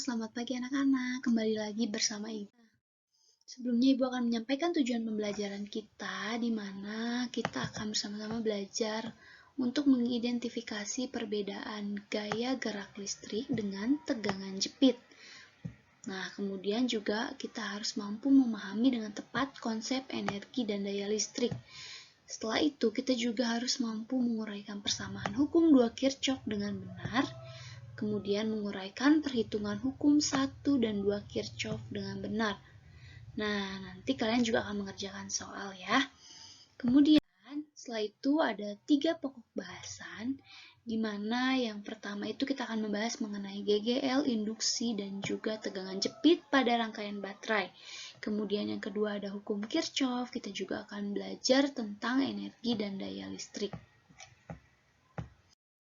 selamat pagi anak-anak. Kembali lagi bersama Ibu. Sebelumnya Ibu akan menyampaikan tujuan pembelajaran kita, di mana kita akan bersama-sama belajar untuk mengidentifikasi perbedaan gaya gerak listrik dengan tegangan jepit. Nah, kemudian juga kita harus mampu memahami dengan tepat konsep energi dan daya listrik. Setelah itu, kita juga harus mampu menguraikan persamaan hukum 2 Kirchhoff dengan benar, kemudian menguraikan perhitungan hukum 1 dan 2 Kirchhoff dengan benar. Nah, nanti kalian juga akan mengerjakan soal ya. Kemudian, setelah itu ada 3 pokok bahasan, di mana yang pertama itu kita akan membahas mengenai GGL, induksi, dan juga tegangan jepit pada rangkaian baterai. Kemudian yang kedua ada hukum Kirchhoff, kita juga akan belajar tentang energi dan daya listrik.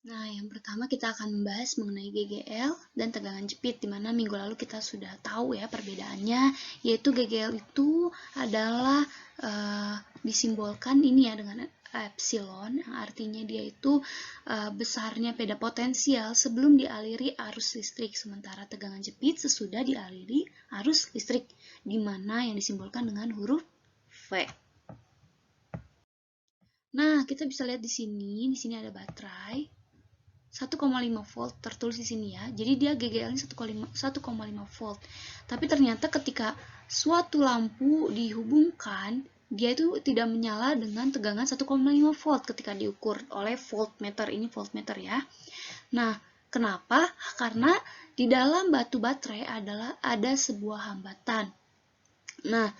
Nah, yang pertama kita akan membahas mengenai GGL dan tegangan jepit, di mana minggu lalu kita sudah tahu ya perbedaannya, yaitu GGL itu adalah disimbolkan ini ya dengan epsilon, yang artinya dia itu besarnya peda potensial sebelum dialiri arus listrik, sementara tegangan jepit sesudah dialiri arus listrik, di mana yang disimbolkan dengan huruf V. Nah, kita bisa lihat di sini ada baterai 1,5 volt tertulis di sini ya. Jadi dia GGL-nya 1,5 volt. Tapi ternyata ketika suatu lampu dihubungkan, dia itu tidak menyala dengan tegangan 1,5 volt ketika diukur oleh voltmeter. Ini voltmeter ya. Nah, kenapa? Karena di dalam batu baterai ada sebuah hambatan. Nah,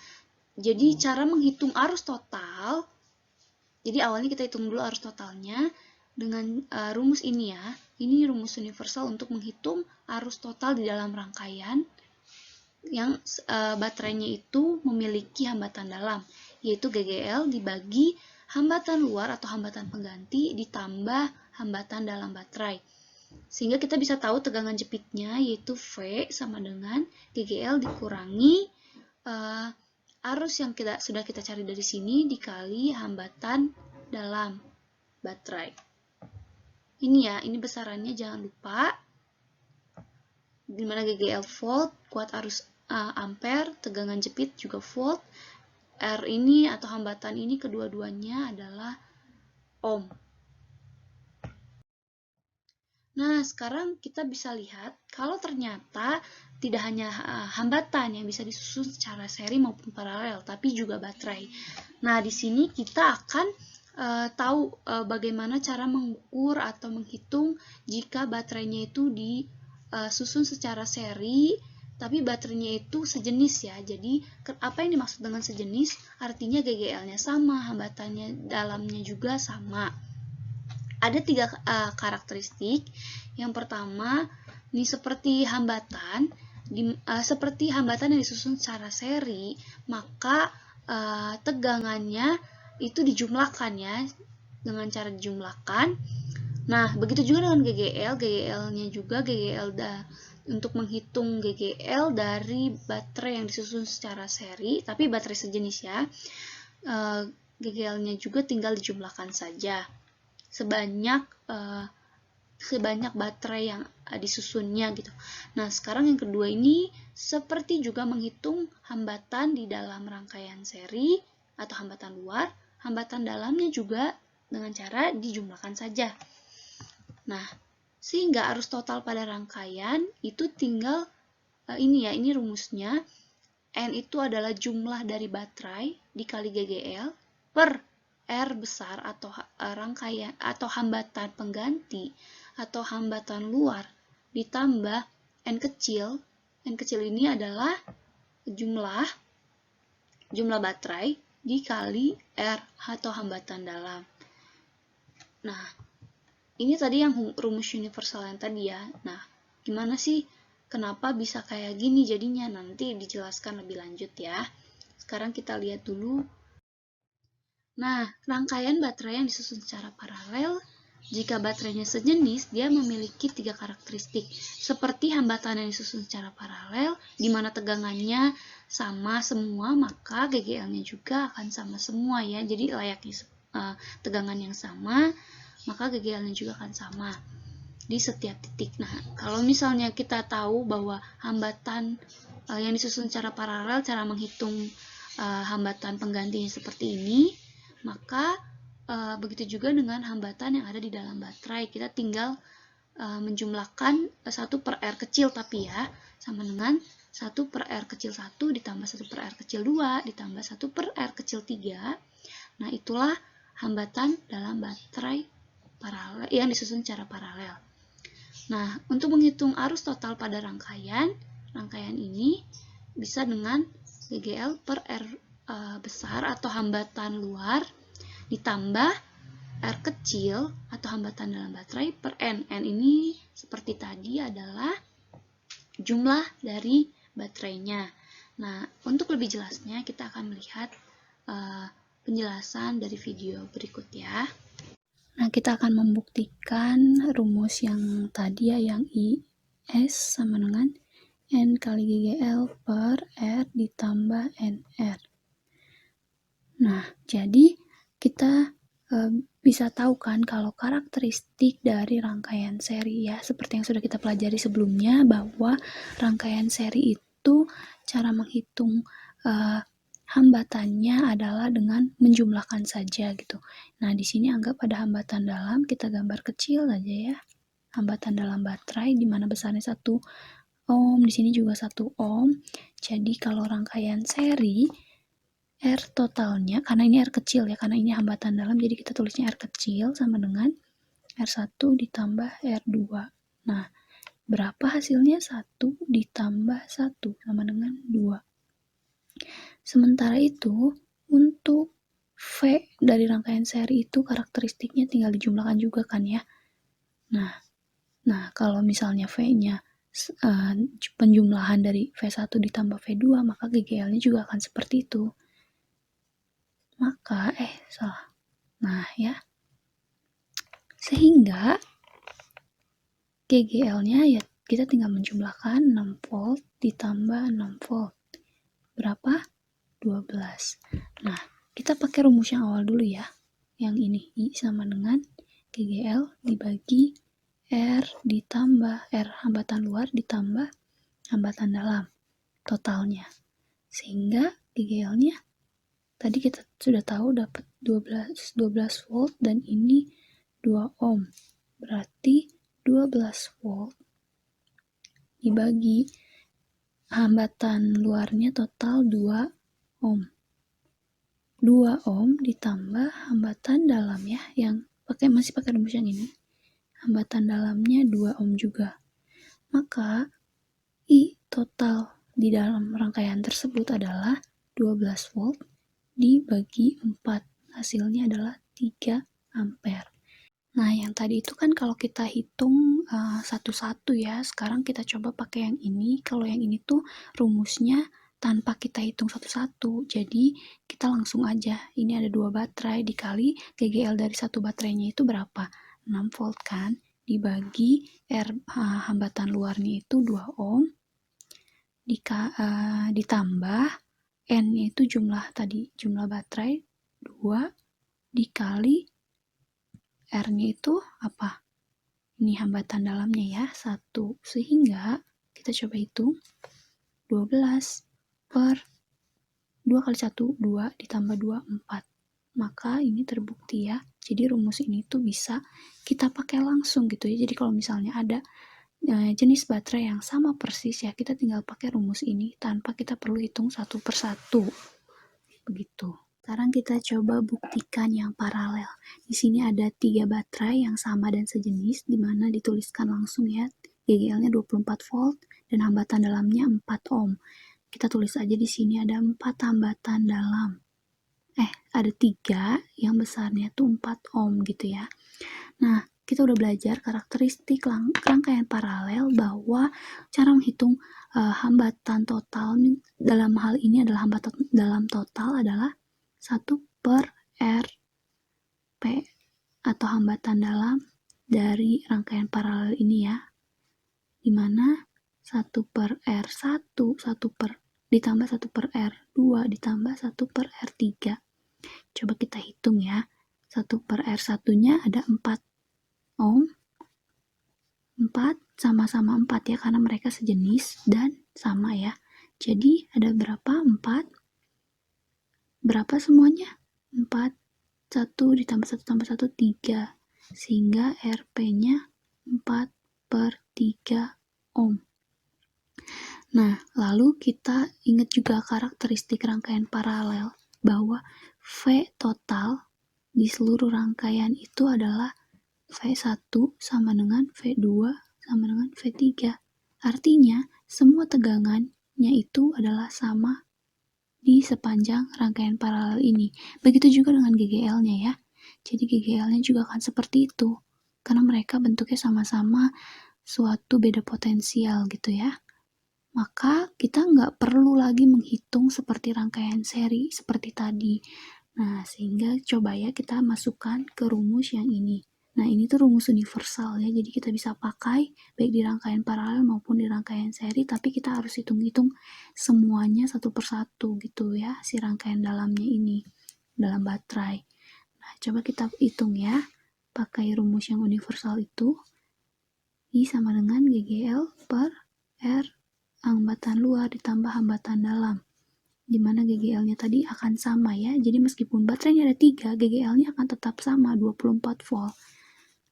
jadi cara menghitung arus total, jadi awalnya kita hitung dulu arus totalnya dengan rumus ini ya. Ini rumus universal untuk menghitung arus total di dalam rangkaian yang baterainya itu memiliki hambatan dalam, yaitu GGL dibagi hambatan luar atau hambatan pengganti ditambah hambatan dalam baterai. Sehingga kita bisa tahu tegangan jepitnya yaitu V sama dengan GGL dikurangi arus yang sudah kita cari dari sini dikali hambatan dalam baterai. Ini ya, ini besarannya jangan lupa. Dimana GGL volt, kuat arus ampere, tegangan jepit juga volt. R ini atau hambatan ini kedua-duanya adalah ohm. Nah, sekarang kita bisa lihat kalau ternyata tidak hanya hambatan yang bisa disusun secara seri maupun paralel, tapi juga baterai. Nah, di sini kita akan tahu bagaimana cara mengukur atau menghitung jika baterainya itu disusun secara seri, tapi baterainya itu sejenis ya. Jadi, apa yang dimaksud dengan sejenis? Artinya GGL-nya sama, hambatannya dalamnya juga sama. Ada 3 karakteristik. Yang pertama, ini seperti hambatan yang disusun secara seri, maka tegangannya itu dijumlahkan ya, dengan cara dijumlahkan. Nah, begitu juga dengan GGL. GGL-nya juga untuk menghitung GGL dari baterai yang disusun secara seri, tapi baterai sejenis ya, GGL-nya juga tinggal dijumlahkan saja sebanyak baterai yang disusunnya gitu. Nah, sekarang yang kedua ini seperti juga menghitung hambatan di dalam rangkaian seri atau hambatan luar, hambatan dalamnya juga dengan cara dijumlahkan saja. Nah, sehingga arus total pada rangkaian itu tinggal ini rumusnya. N itu adalah jumlah dari baterai dikali GGL per R besar atau rangkaian atau hambatan pengganti atau hambatan luar ditambah N kecil. N kecil ini adalah jumlah baterai dikali R atau hambatan dalam. Nah, ini tadi yang rumus universal yang tadi ya. Nah, gimana sih kenapa bisa kayak gini jadinya? Nanti dijelaskan lebih lanjut ya. Sekarang kita lihat dulu. Nah, rangkaian baterai yang disusun secara paralel, jika baterainya sejenis, dia memiliki 3 karakteristik. Seperti hambatan yang disusun secara paralel, di mana tegangannya sama semua, maka GGL-nya juga akan sama semua ya. Jadi layaknya tegangan yang sama, maka GGL-nya juga akan sama. di setiap titik. Nah, kalau misalnya kita tahu bahwa hambatan yang disusun secara paralel, cara menghitung hambatan penggantinya seperti ini, maka begitu juga dengan hambatan yang ada di dalam baterai. Kita tinggal menjumlahkan 1 per R kecil tapi ya, sama dengan 1 per R kecil 1 ditambah 1 per R kecil 2 ditambah 1 per R kecil 3. Nah, itulah hambatan dalam baterai paralel yang disusun secara paralel. Nah, untuk menghitung arus total pada rangkaian ini bisa dengan GGL per R besar atau hambatan luar ditambah R kecil atau hambatan dalam baterai per N. N ini seperti tadi adalah jumlah dari baterainya. Nah, untuk lebih jelasnya kita akan melihat penjelasan dari video berikut ya. Nah, kita akan membuktikan rumus yang tadi ya, yang IS sama dengan N kali GGL per R ditambah NR. Nah, jadi kita bisa tahu kan kalau karakteristik dari rangkaian seri ya, seperti yang sudah kita pelajari sebelumnya, bahwa rangkaian seri itu cara menghitung hambatannya adalah dengan menjumlahkan saja gitu. Nah, di sini anggap ada hambatan dalam, kita gambar kecil aja ya. Hambatan dalam baterai di mana besarnya 1 ohm, di sini juga 1 ohm. Jadi kalau rangkaian seri R totalnya, karena ini R kecil ya, karena ini hambatan dalam, jadi kita tulisnya R kecil sama dengan R1 ditambah R2. Nah, berapa hasilnya? 1 ditambah 1 sama dengan 2. Sementara itu, untuk V dari rangkaian seri itu karakteristiknya tinggal dijumlahkan juga kan ya. Nah kalau misalnya V-nya penjumlahan dari V1 ditambah V2, maka GGL-nya juga akan seperti itu. Maka, salah. Nah ya, sehingga GGL-nya ya kita tinggal menjumlahkan 6 volt ditambah 6 volt. Berapa? 12. Nah, kita pakai rumus yang awal dulu ya. Yang ini, I sama dengan GGL dibagi R ditambah R hambatan luar ditambah hambatan dalam totalnya. Sehingga GGL-nya tadi kita sudah tahu dapat 12 volt dan ini 2 ohm. Berarti 12 volt dibagi hambatan luarnya total 2 ohm. 2 ohm ditambah hambatan dalam ya, yang masih pakai rumus yang ini. Hambatan dalamnya 2 ohm juga. Maka I total di dalam rangkaian tersebut adalah 12 volt dibagi 4. Hasilnya adalah 3 ampere. Nah, yang tadi itu kan kalau kita hitung satu-satu ya. Sekarang kita coba pakai yang ini. Kalau yang ini tuh rumusnya tanpa kita hitung satu-satu. Jadi kita langsung aja. Ini ada 2 baterai dikali GGL dari satu baterainya itu berapa? 6 volt kan? Dibagi R hambatan luarnya itu 2 ohm. Ditambah N-nya itu jumlah baterai 2 dikali R-nya itu apa? Ini hambatan dalamnya ya, 1. Sehingga kita coba hitung 12 per 2 kali 1, 2 ditambah 2, 4. Maka ini terbukti ya. Jadi rumus ini tuh bisa kita pakai langsung gitu ya. Jadi kalau misalnya ada jenis baterai yang sama persis ya, kita tinggal pakai rumus ini tanpa kita perlu hitung satu per satu. Begitu. Sekarang kita coba buktikan yang paralel. Di sini ada 3 baterai yang sama dan sejenis, di mana dituliskan langsung ya, GGL-nya 24 volt dan hambatan dalamnya 4 ohm. Kita tulis aja di sini ada 4 hambatan dalam. Ada 3 yang besarnya tuh 4 ohm gitu ya. Nah, kita udah belajar karakteristik rangkaian paralel bahwa cara menghitung hambatan total dalam hal ini adalah hambatan dalam total adalah 1 per R P atau hambatan dalam dari rangkaian paralel ini ya, dimana 1 per R1 ditambah 1 per R2 ditambah 1 per R3. Coba kita hitung ya. 1 per R1 nya ada 4 ohm 4 sama-sama 4 ya, karena mereka sejenis dan sama ya. Jadi ada berapa? 4. Berapa semuanya? 4. 1 ditambah 1 tambah 1, 3. Sehingga RP-nya 4/3 ohm. Nah, lalu kita ingat juga karakteristik rangkaian paralel, bahwa V total di seluruh rangkaian itu adalah V1 sama dengan V2 sama dengan V3. Artinya, semua tegangannya itu adalah sama di sepanjang rangkaian paralel ini. Begitu juga dengan GGL-nya ya. Jadi GGL-nya juga akan seperti itu. Karena mereka bentuknya sama-sama suatu beda potensial gitu ya. Maka kita nggak perlu lagi menghitung seperti rangkaian seri seperti tadi. Nah, sehingga coba ya kita masukkan ke rumus yang ini. Nah, ini tuh rumus universal ya, jadi kita bisa pakai baik di rangkaian paralel maupun di rangkaian seri, tapi kita harus hitung-hitung semuanya satu persatu gitu ya, si rangkaian dalamnya ini, dalam baterai. Nah, coba kita hitung ya, pakai rumus yang universal itu, I sama dengan GGL per R hambatan luar ditambah hambatan dalam, dimana GGL-nya tadi akan sama ya. Jadi meskipun baterainya ada 3, GGL-nya akan tetap sama 24 volt.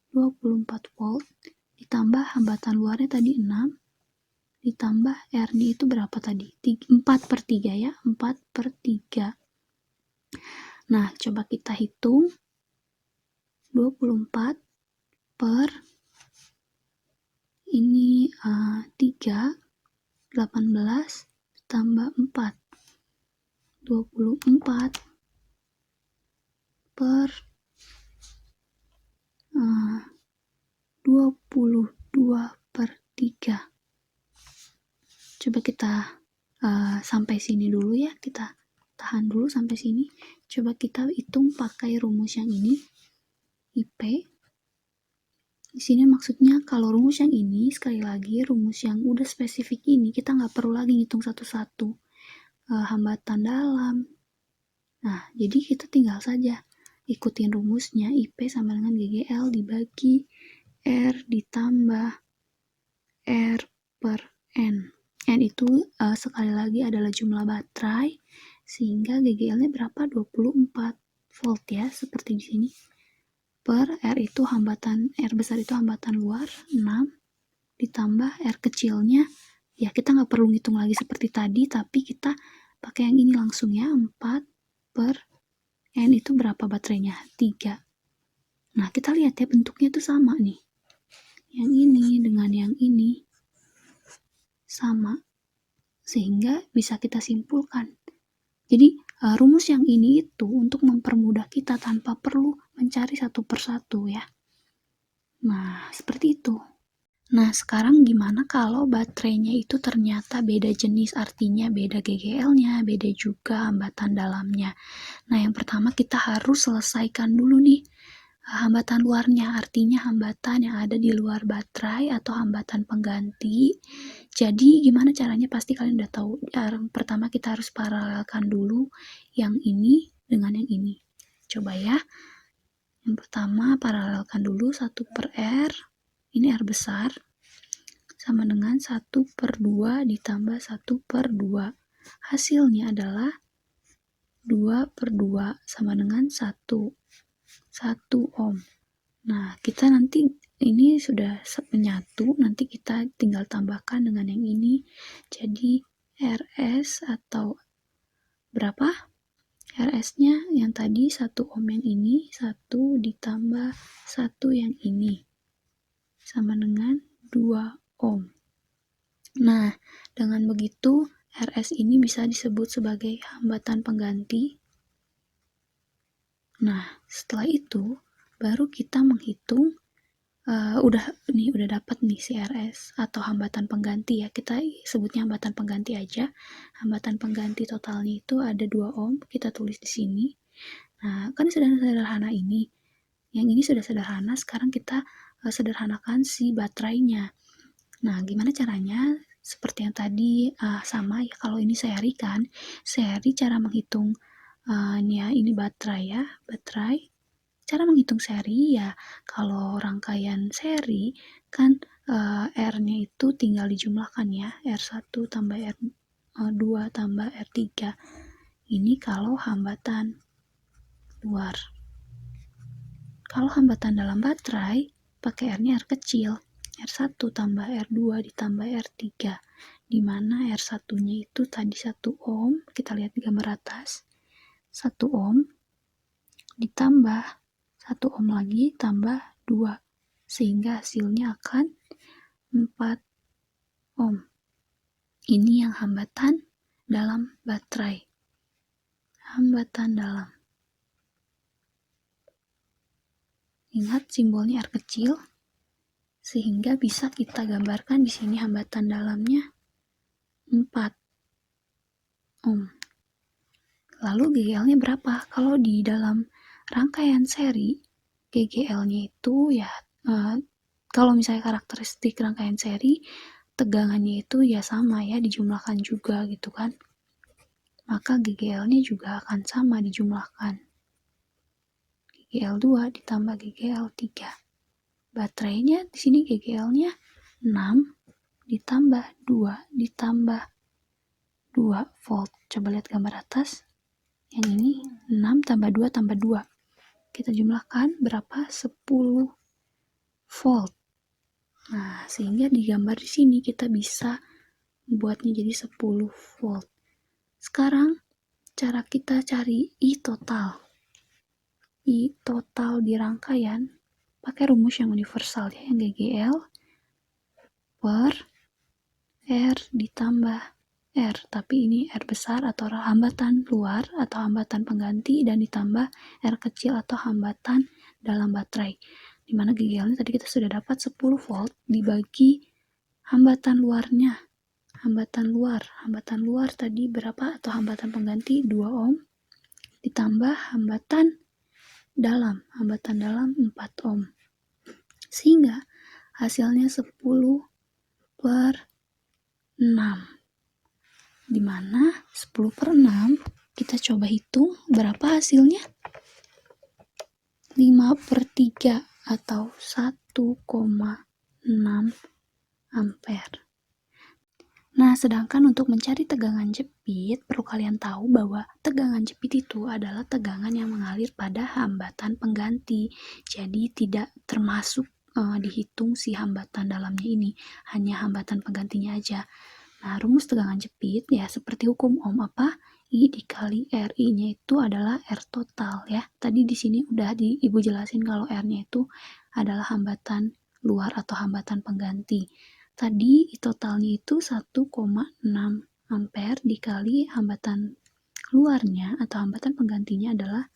24 volt ditambah hambatan luarnya tadi 6, ditambah R-nya itu berapa tadi? 4/3 ya, 4/3. Nah, coba kita hitung 24 per ini 3, 18 tambah 4, 24 per 22/3. Coba kita sampai sini dulu ya, kita tahan dulu sampai sini. Coba kita hitung pakai rumus yang ini, IP. Di sini maksudnya kalau rumus yang ini, sekali lagi rumus yang udah spesifik ini, kita nggak perlu lagi ngitung satu-satu hambatan dalam. Nah, jadi kita tinggal saja ikutin rumusnya, IP sama dengan GGL dibagi R ditambah R per N. N itu sekali lagi adalah jumlah baterai, sehingga GGL-nya berapa? 24 volt ya, seperti di sini. Per R itu hambatan, R besar itu hambatan luar, 6, ditambah R kecilnya, ya kita nggak perlu ngitung lagi seperti tadi, tapi kita pakai yang ini langsung ya, 4 per N itu berapa baterainya? 3. Nah, kita lihat ya, bentuknya itu sama nih. Yang ini dengan yang ini sama, sehingga bisa kita simpulkan. Jadi rumus yang ini itu untuk mempermudah kita tanpa perlu mencari satu persatu ya. Nah, seperti itu. Nah, sekarang gimana kalau baterainya itu ternyata beda jenis, artinya beda GGL-nya, beda juga hambatan dalamnya. Nah, yang pertama kita harus selesaikan dulu nih hambatan luarnya, artinya hambatan yang ada di luar baterai atau hambatan pengganti. Jadi gimana caranya? Pasti kalian udah tahu. Yang pertama kita harus paralelkan dulu yang ini dengan yang ini. Coba ya. Yang pertama paralelkan dulu 1 per R, ini R besar, sama dengan 1/2 ditambah 1/2. Hasilnya adalah 2/2 sama dengan 1 ohm. Nah, kita nanti ini sudah menyatu, nanti kita tinggal tambahkan dengan yang ini. Jadi RS atau berapa? RS-nya yang tadi 1 ohm yang ini, 1 ditambah 1 yang ini. Sama dengan 2 ohm. Nah, dengan begitu RS ini bisa disebut sebagai hambatan pengganti. Nah, setelah itu baru kita menghitung udah dapat nih CRS atau hambatan pengganti ya, kita sebutnya hambatan pengganti aja. Hambatan pengganti totalnya itu ada 2 ohm, kita tulis di sini. Nah, kan sudah sederhana ini. Yang ini sudah sederhana, sekarang kita sederhanakan si baterainya. Nah, gimana caranya? Seperti yang tadi sama ya, kalau ini seri kan, seri cara menghitung ini baterai ya, baterai. Cara menghitung seri ya, kalau rangkaian seri kan R-nya itu tinggal dijumlahkan ya, R1 tambah R2 tambah R3. Ini kalau hambatan luar. Kalau hambatan dalam baterai, pakai R-nya R kecil. R1 tambah R2 ditambah R3. Di mana R1-nya itu tadi 1 ohm, kita lihat di gambar atas. 1 ohm ditambah 1 ohm lagi tambah 2. Sehingga hasilnya akan 4 ohm. Ini yang hambatan dalam baterai. Hambatan dalam. Ingat simbolnya R kecil, sehingga bisa kita gambarkan di sini hambatan dalamnya 4 ohm. Lalu GGL-nya berapa? Kalau di dalam rangkaian seri, GGL-nya itu ya, kalau misalnya karakteristik rangkaian seri, tegangannya itu ya sama ya, dijumlahkan juga gitu kan. Maka GGL-nya juga akan sama dijumlahkan. GGL2 ditambah GGL3. Baterainya di sini GGL-nya 6 ditambah 2 ditambah 2 volt. Coba lihat gambar atas. Yang ini 6 tambah 2 tambah 2. Kita jumlahkan berapa? 10 volt. Nah, sehingga di gambar di sini kita bisa membuatnya jadi 10 volt. Sekarang cara kita cari I total. I total di rangkaian pakai rumus yang universal ya, yang GGL per R ditambah R, tapi ini R besar atau hambatan luar atau hambatan pengganti, dan ditambah R kecil atau hambatan dalam baterai. Dimana GGL-nya tadi kita sudah dapat 10 volt dibagi hambatan luarnya. Hambatan luar tadi berapa, atau hambatan pengganti 2 ohm ditambah hambatan dalam 4 ohm. Sehingga hasilnya 10 per 6. Dimana 10 per 6 kita coba hitung berapa hasilnya? 5 per 3 atau 1,6 ampere. Nah, sedangkan untuk mencari tegangan jepit, perlu kalian tahu bahwa tegangan jepit itu adalah tegangan yang mengalir pada hambatan pengganti. Jadi tidak termasuk dihitung si hambatan dalamnya ini, hanya hambatan penggantinya aja. Nah, rumus tegangan jepit ya seperti hukum Ohm, apa? I dikali R. I-nya itu adalah R total ya. Tadi di sini udah Ibu jelasin kalau R-nya itu adalah hambatan luar atau hambatan pengganti. Tadi totalnya itu 1,6 ampere dikali hambatan luarnya atau hambatan penggantinya adalah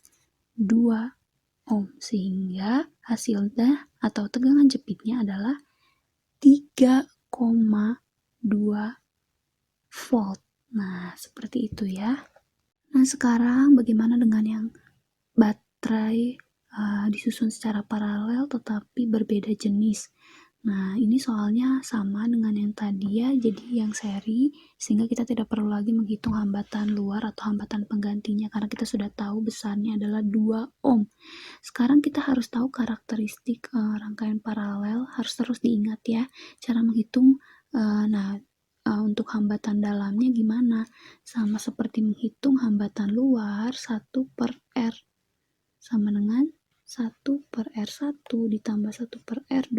2 ohm. Sehingga hasilnya atau tegangan jepitnya adalah 3,2 volt. Nah, seperti itu ya. Nah, sekarang bagaimana dengan yang baterai disusun secara paralel tetapi berbeda jenis? Nah, ini soalnya sama dengan yang tadi ya, jadi yang seri, sehingga kita tidak perlu lagi menghitung hambatan luar atau hambatan penggantinya, karena kita sudah tahu besarnya adalah 2 ohm. Sekarang kita harus tahu karakteristik rangkaian paralel, harus terus diingat ya, cara menghitung. Untuk hambatan dalamnya gimana? Sama seperti menghitung hambatan luar, 1 per R, sama dengan 1 per R1 ditambah 1 per R2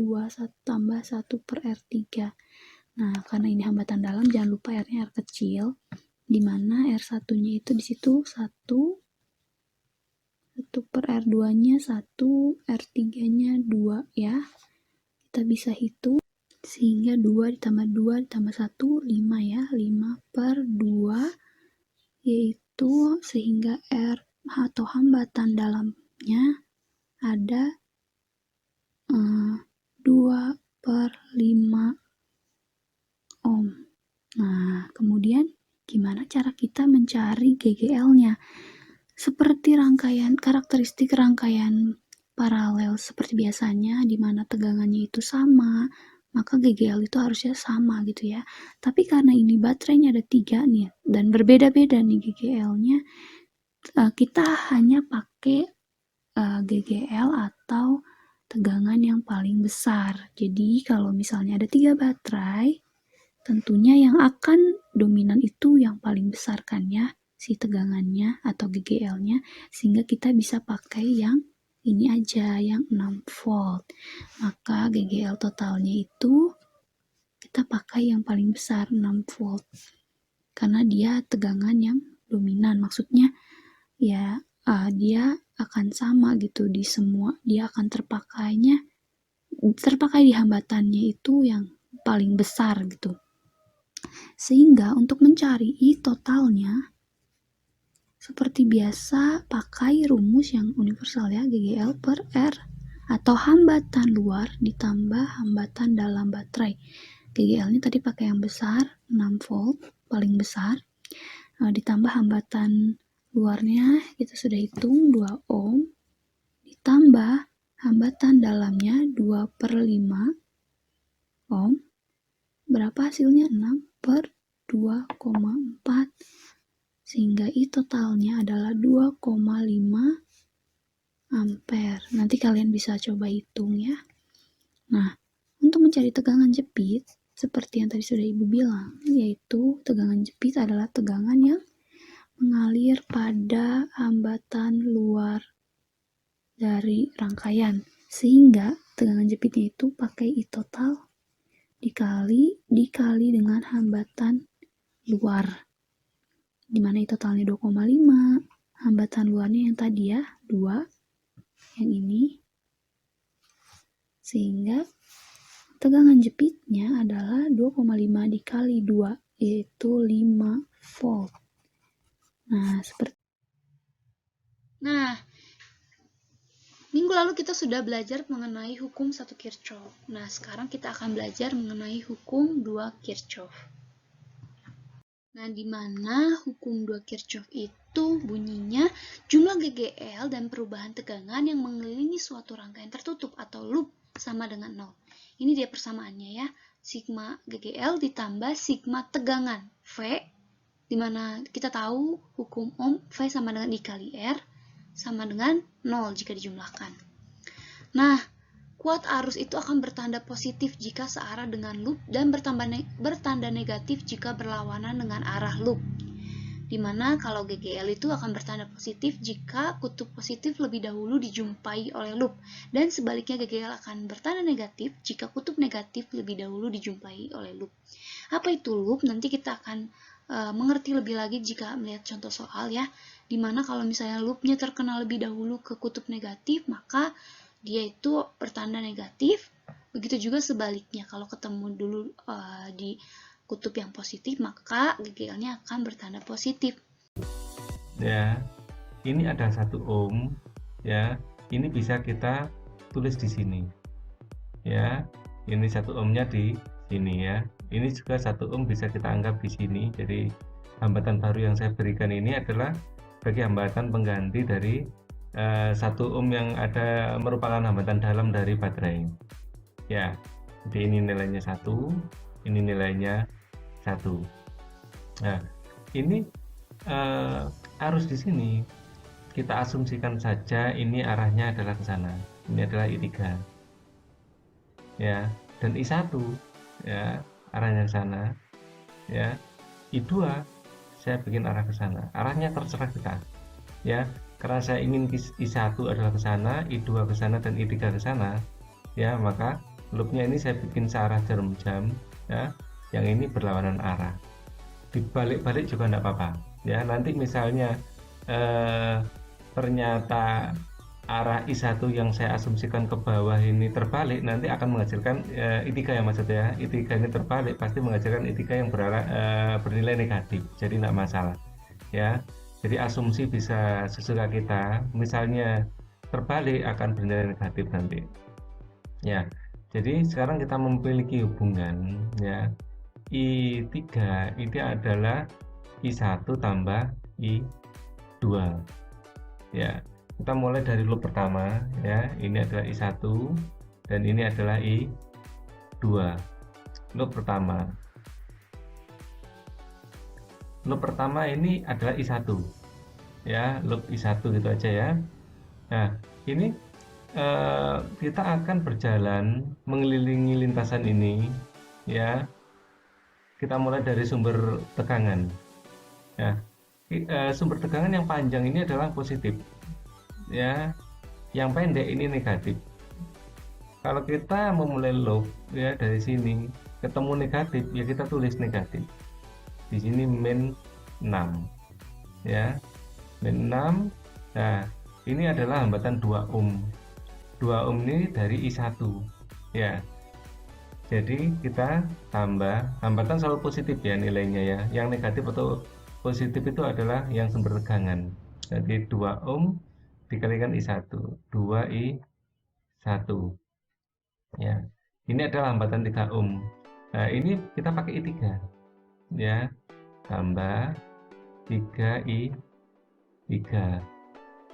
tambah 1 per R3. Nah, karena ini hambatan dalam, jangan lupa R-nya R kecil, dimana R1-nya itu di situ 1 per R2-nya 1, R3-nya 2 ya. Kita bisa hitung, sehingga 2 ditambah 2 ditambah 1, 5 ya. 5 per 2, yaitu sehingga R atau hambatan dalamnya ada 2 per 5 ohm. Nah, kemudian gimana cara kita mencari GGL-nya? Seperti karakteristik rangkaian paralel seperti biasanya, di mana tegangannya itu sama, maka GGL itu harusnya sama gitu ya. Tapi karena ini baterainya ada 3 nih, dan berbeda-beda nih GGL-nya, kita hanya pakai GGL atau tegangan yang paling besar. Jadi kalau misalnya ada 3 baterai, tentunya yang akan dominan itu yang paling besar kan ya, si tegangannya atau GGL-nya, sehingga kita bisa pakai yang ini aja, yang 6 volt. Maka GGL totalnya itu kita pakai yang paling besar, 6 volt. Karena dia tegangan yang dominan, maksudnya ya dia akan sama gitu di semua, dia akan terpakai di hambatannya itu yang paling besar gitu. Sehingga untuk mencari I totalnya, seperti biasa pakai rumus yang universal ya, GGL per R, atau hambatan luar ditambah hambatan dalam baterai. GGL-nya tadi pakai yang besar, 6 volt, paling besar, ditambah hambatan luarnya kita sudah hitung 2 ohm, ditambah hambatan dalamnya 2/5 ohm, berapa hasilnya? 6/2,4, sehingga I totalnya adalah 2,5 ampere. Nanti kalian bisa coba hitung ya. Nah, untuk mencari tegangan jepit, seperti yang tadi sudah Ibu bilang, yaitu tegangan jepit adalah tegangan yang mengalir pada hambatan luar dari rangkaian, sehingga tegangan jepitnya itu pakai I total dikali dengan hambatan luar, dimana I totalnya 2,5, hambatan luarnya yang tadi ya 2, yang ini, sehingga tegangan jepitnya adalah 2,5 dikali 2, yaitu 5 volt. Nah, minggu lalu kita sudah belajar mengenai hukum 1 Kirchhoff. Nah, sekarang kita akan belajar mengenai hukum 2 Kirchhoff. Nah, di mana hukum 2 Kirchhoff itu bunyinya jumlah GGL dan perubahan tegangan yang mengelilingi suatu rangkaian tertutup atau loop sama dengan 0. Ini dia persamaannya ya. Sigma GGL ditambah sigma tegangan V, di mana kita tahu hukum Ohm V sama dengan I kali R sama dengan 0 jika dijumlahkan. Nah, kuat arus itu akan bertanda positif jika searah dengan loop dan bertanda negatif jika berlawanan dengan arah loop. Dimana kalau GGL itu akan bertanda positif jika kutub positif lebih dahulu dijumpai oleh loop, dan sebaliknya GGL akan bertanda negatif jika kutub negatif lebih dahulu dijumpai oleh loop. Apa itu loop? Nanti kita akan mengerti lebih lagi jika melihat contoh soal ya, dimana kalau misalnya loopnya terkena lebih dahulu ke kutub negatif, maka dia itu bertanda negatif. Begitu juga sebaliknya, kalau ketemu dulu di kutub yang positif, maka GGL-nya akan bertanda positif. Ya, ini ada 1 ohm ya, ini bisa kita tulis di sini ya, ini 1 ohmnya di sini ya, ini juga 1 ohm bisa kita anggap di sini. Jadi hambatan baru yang saya berikan ini adalah bagi hambatan pengganti dari 1 ohm yang ada merupakan hambatan dalam dari baterai ya. Jadi ini nilainya 1, ini nilainya 1. Nah, ini arus di sini kita asumsikan saja ini arahnya adalah ke sana. Ini adalah I3 ya, dan I1 ya arahnya ke sana ya. I2 saya bikin arah ke sana, arahnya terserah kita ya, karena saya ingin I1 adalah ke sana, I2 ke sana, dan I3 ke sana ya, maka loopnya ini saya bikin searah jarum jam ya, yang ini berlawanan arah. Dibalik-balik juga enggak apa-apa ya. Nanti misalnya ternyata arah I1 yang saya asumsikan ke bawah ini terbalik, nanti akan menghasilkan I3 ya maksudnya. I3 ini terbalik pasti menghasilkan I3 yang bernilai negatif, jadi tidak masalah ya. Jadi asumsi bisa sesuka kita, misalnya terbalik akan bernilai negatif nanti ya. Jadi sekarang kita memiliki hubungan ya, I3 ini adalah I1 tambah I2 ya. Kita mulai dari loop pertama ya, ini adalah I1 dan ini adalah I2. Loop pertama ini adalah I1 ya, loop I1 gitu aja ya. Nah, ini kita akan berjalan mengelilingi lintasan ini, ya. Kita mulai dari sumber tegangan. Ya, sumber tegangan yang panjang ini adalah positif, ya. Yang pendek ini negatif. Kalau kita memulai loop, ya, dari sini ketemu negatif, ya kita tulis negatif. Di sini min 6, ya, min 6. Nah, ini adalah hambatan 2 ohm. 2 ohm ini dari I1, ya. Jadi kita tambah, hambatan selalu positif ya nilainya ya. Yang negatif atau positif itu adalah yang sumber tegangan. Jadi 2 ohm dikalikan I1, 2I1. Ya. Ini adalah hambatan 3 ohm. Nah, ini kita pakai I3. Ya. Tambah 3I3.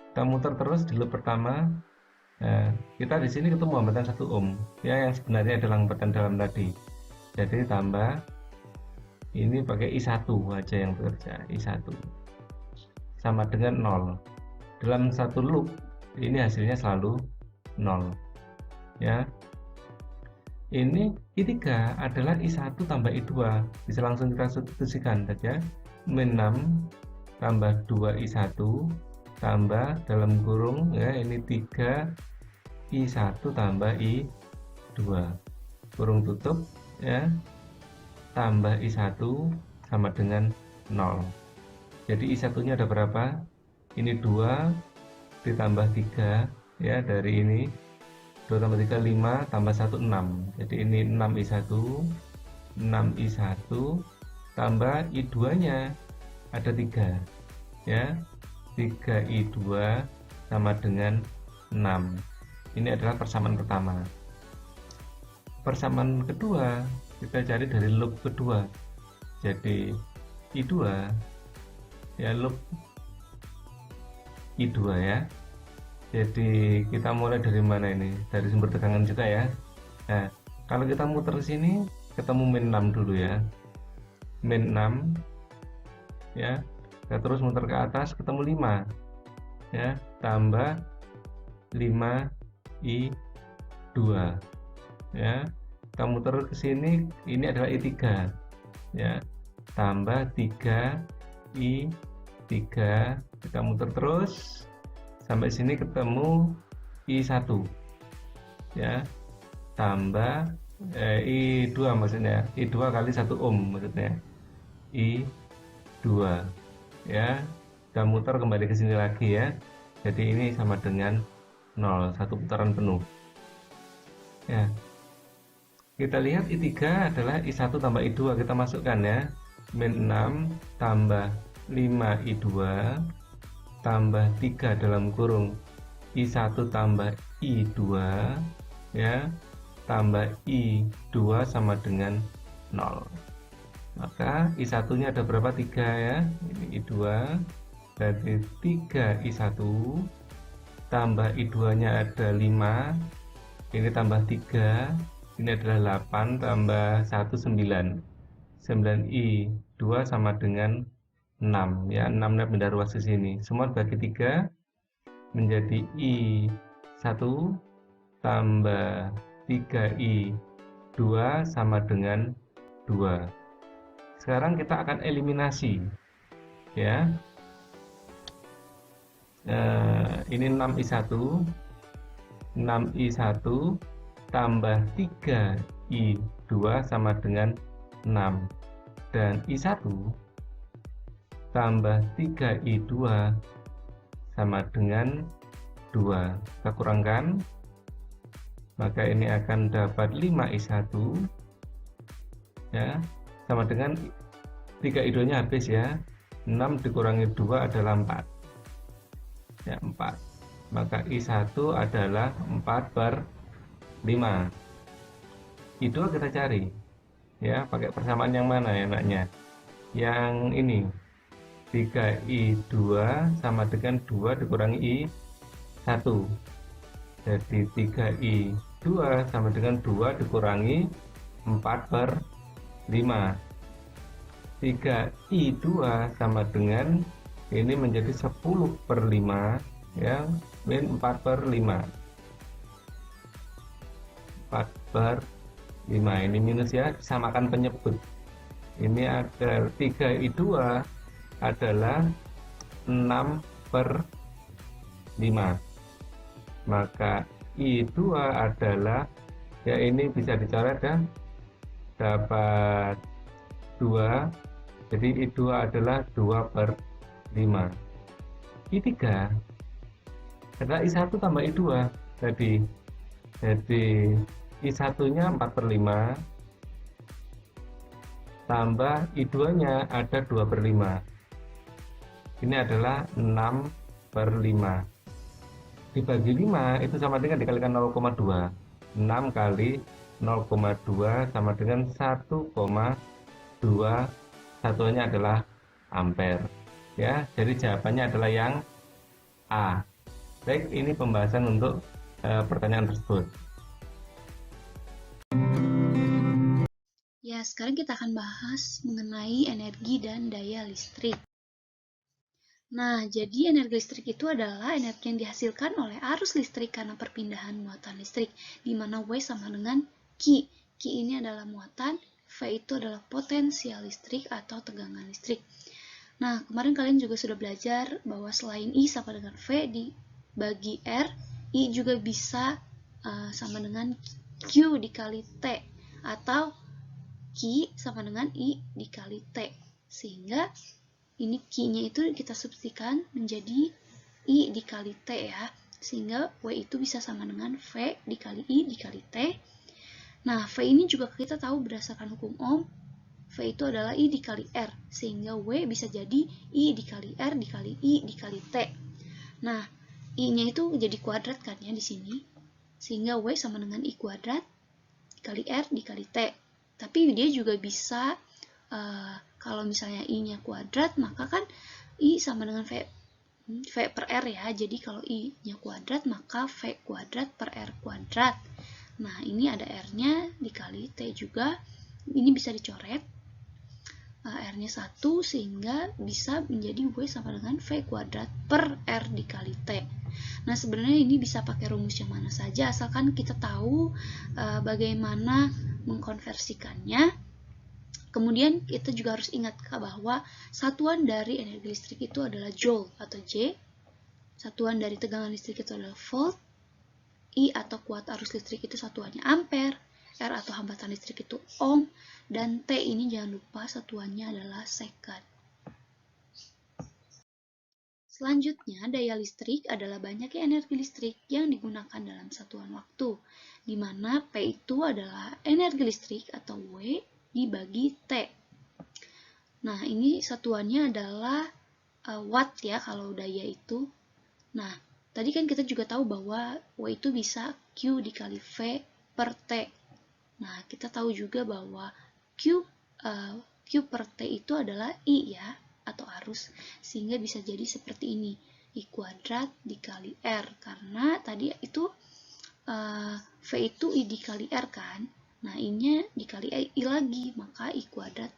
Kita muter terus di loop pertama. Nah, kita di sini ketemu hambatan 1 ohm, ya, yang sebenarnya adalah hambatan dalam tadi. Jadi tambah ini pakai I1 aja yang bekerja, I1 sama dengan 0. Dalam satu loop ini hasilnya selalu 0, ya. Ini I3 adalah I1 tambah I2, bisa langsung kita substitusikan saja. Min 6 tambah 2I1 tambah dalam kurung, ya, ini 3 I1 tambah I2 kurung tutup, ya, tambah I1 sama dengan 0. Jadi I1 nya ada berapa? Ini 2 ditambah 3, ya, dari ini 2 tambah 3 5 tambah 1 6. Jadi ini 6I1 tambah I2 nya ada 3, ya, 3I2 sama dengan 6. Ini adalah persamaan pertama. Persamaan kedua kita cari dari loop kedua. Jadi I2, ya, loop I2, ya. Jadi kita mulai dari mana ini? Dari sumber tegangan juga, ya. Nah, kalau kita muter sini ketemu min 6 dulu, ya. Min 6, ya. Kita terus muter ke atas ketemu 5, ya, tambah 5I2, ya. Kita muter ke sini, ini adalah I3, ya, tambah 3I3. Kita muter terus sampai sini ketemu I1, ya, tambah I2 maksudnya, I2 kali 1 ohm maksudnya, I2, ya. Kita muter kembali ke sini lagi, ya. Jadi ini sama dengan 0, satu putaran penuh, ya. Kita lihat I3 adalah I1 tambah I2, kita masukkan, ya. Min 6 tambah 5I2 tambah 3 dalam kurung I1 tambah I2, ya, tambah I2 sama dengan 0. Maka I1 nya ada berapa? 3, ya. Ini I2, berarti 3I1 tambah I2 nya ada 5, ini tambah 3, ini adalah 8 tambah 1 9. 9I2 sama dengan 6, ya. 6 nya pindah ruas ke sini. Semua bagi 3 menjadi I1 tambah 3I2 sama dengan 2. Sekarang kita akan eliminasi, ya. Ini 6I1 tambah 3I2 sama dengan 6, dan I1 tambah 3I2 sama dengan 2. Kita kurangkan, maka ini akan dapat 5I1, ya, sama dengan 3I2 nya habis, ya. 6 dikurangi 2 adalah 4, ya, 4. Maka I1 adalah 4/5. I2 kita cari, ya, pakai persamaan yang mana enaknya? Yang ini, 3I2 sama dengan 2 dikurangi I1. Jadi 3I2 sama dengan 2 dikurangi 4/5. 3I2 sama dengan, ini menjadi 10/5, ya, min 4/5. 4/5. Ini minus ya, disamakan penyebut. Ini ada 3I2 adalah 6/5. Maka I2 adalah, ya ini bisa dicoret ya, dapat 2. Jadi I2 adalah 2/5. I3 adalah I1 tambah I2 tadi. Jadi I1-nya 4/5 tambah I2-nya ada 2/5. Ini adalah 6/5. Dibagi 5 itu sama dengan dikalikan 0,2. 6 kali 0,2 sama dengan 1,2. Satuannya adalah ampere. Ya, jadi jawabannya adalah yang A. Baik, ini pembahasan untuk pertanyaan tersebut. Ya, sekarang kita akan bahas mengenai energi dan daya listrik. Nah, jadi energi listrik itu adalah energi yang dihasilkan oleh arus listrik karena perpindahan muatan listrik, di mana W sama dengan Q. Q ini adalah muatan, V itu adalah potensial listrik atau tegangan listrik. Nah, kemarin kalian juga sudah belajar bahwa selain I sama dengan V dibagi R, I juga bisa sama dengan Q dikali T, atau Q sama dengan I dikali T. Sehingga ini Q-nya itu kita substitusikan menjadi I dikali T ya. Sehingga W itu bisa sama dengan V dikali I dikali T. Nah, V ini juga kita tahu berdasarkan hukum Ohm, V itu adalah I dikali R. Sehingga W bisa jadi I dikali R dikali I dikali T. Nah, I-nya itu jadi kuadrat kan ya di sini. Sehingga W sama dengan I kuadrat dikali R dikali T. Tapi dia juga bisa, kalau misalnya I-nya kuadrat, maka kan I sama dengan V per R ya. Jadi kalau I-nya kuadrat, maka V kuadrat per R kuadrat. Nah, ini ada R-nya dikali T juga. Ini bisa dicoret. R-nya 1 sehingga bisa menjadi W sama dengan V kuadrat per R dikali T. Nah, sebenarnya ini bisa pakai rumus yang mana saja, asalkan kita tahu bagaimana mengkonversikannya. Kemudian kita juga harus ingat bahwa satuan dari energi listrik itu adalah Joule atau J. Satuan dari tegangan listrik itu adalah Volt. I atau kuat arus listrik itu satuannya ampere. R atau hambatan listrik itu ohm. Dan T ini jangan lupa satuannya adalah second. Selanjutnya, daya listrik adalah banyaknya energi listrik yang digunakan dalam satuan waktu, di mana P itu adalah energi listrik atau W dibagi T. Nah, ini satuannya adalah watt ya kalau daya itu. Nah, tadi kan kita juga tahu bahwa W itu bisa Q dikali V per T. Nah, kita tahu juga bahwa Q per T itu adalah I ya, atau arus, sehingga bisa jadi seperti ini, I kuadrat dikali R, karena tadi itu V itu I dikali R kan, nah I-nya dikali I lagi, maka I kuadrat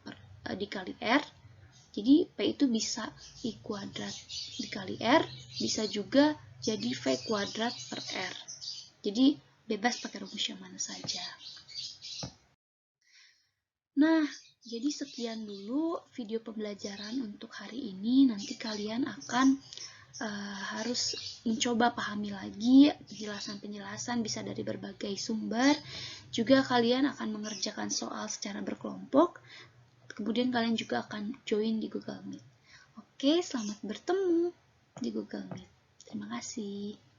dikali R, jadi P itu bisa I kuadrat dikali R, bisa juga jadi V kuadrat per R, jadi bebas pakai rumus yang mana saja. Nah, jadi sekian dulu video pembelajaran untuk hari ini. Nanti kalian akan harus mencoba pahami lagi penjelasan-penjelasan bisa dari berbagai sumber. Juga kalian akan mengerjakan soal secara berkelompok. Kemudian kalian juga akan join di Google Meet. Oke, selamat bertemu di Google Meet. Terima kasih.